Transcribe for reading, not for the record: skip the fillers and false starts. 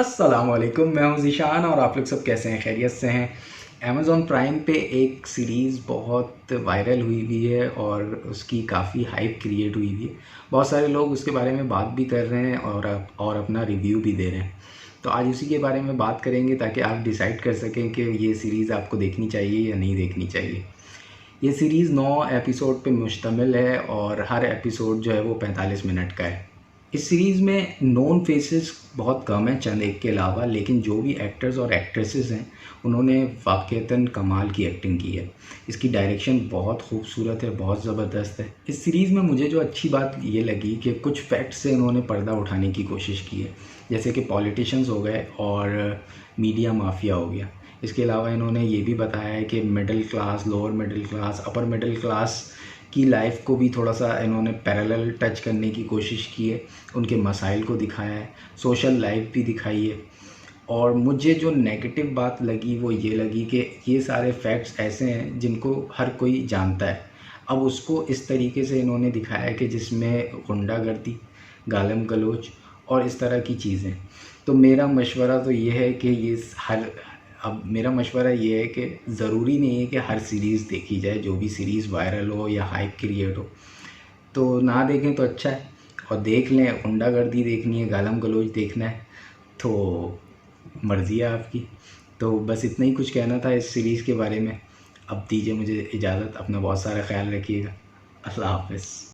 अस्सलामुअलैकुम, मैं हूं ज़ीशान और आप लोग सब कैसे हैं? खैरियत से हैं? अमेज़ॉन प्राइम पे एक सीरीज़ बहुत वायरल हुई हुई है और उसकी काफ़ी हाइप क्रिएट हुई हुई है। बहुत सारे लोग उसके बारे में बात भी कर रहे हैं और अपना रिव्यू भी दे रहे हैं। तो आज उसी के बारे में बात करेंगे ताकि आप डिसाइड कर सकें कि ये सीरीज़ आपको देखनी चाहिए या नहीं देखनी चाहिए। ये सीरीज़ 9 एपिसोड पे मुश्तमिल है और हर एपिसोड जो है वो 45 मिनट का है। इस सीरीज़ में नोन फेसेस बहुत कम हैं चंद एक के अलावा, लेकिन जो भी एक्टर्स और एक्ट्रेसेस हैं उन्होंने वाक़ईतन कमाल की एक्टिंग की है। इसकी डायरेक्शन बहुत खूबसूरत है, बहुत ज़बरदस्त है। इस सीरीज़ में मुझे जो अच्छी बात ये लगी कि कुछ फैक्ट से इन्होंने पर्दा उठाने की कोशिश की है, जैसे कि पॉलिटिशियंस हो गए और मीडिया माफिया हो गया। इसके अलावा इन्होंने ये भी बताया है कि middle class, lower middle class, upper middle class की लाइफ को भी थोड़ा सा इन्होंने पैरेलल टच करने की कोशिश की है, उनके मसाइल को दिखाया है, सोशल लाइफ भी दिखाई है। और मुझे जो नेगेटिव बात लगी वो ये लगी कि ये सारे फैक्ट्स ऐसे हैं जिनको हर कोई जानता है, अब उसको इस तरीके से इन्होंने दिखाया है कि जिसमें गुंडागर्दी, गालम गलोच और इस तरह की चीज़ें। तो मेरा मशवरा तो ये है कि अब मेरा मशवरा ये है कि ज़रूरी नहीं है कि हर सीरीज़ देखी जाए, जो भी सीरीज़ वायरल हो या हाइप क्रिएट हो तो ना देखें तो अच्छा है। और देख लें, गुंडागर्दी देखनी है, गालम गलोच देखना है तो मर्ज़ी है आपकी। तो बस इतना ही कुछ कहना था इस सीरीज़ के बारे में। अब दीजिए मुझे इजाज़त, अपना बहुत सारा ख्याल रखिएगा। अल्लाह हाफ़िज़।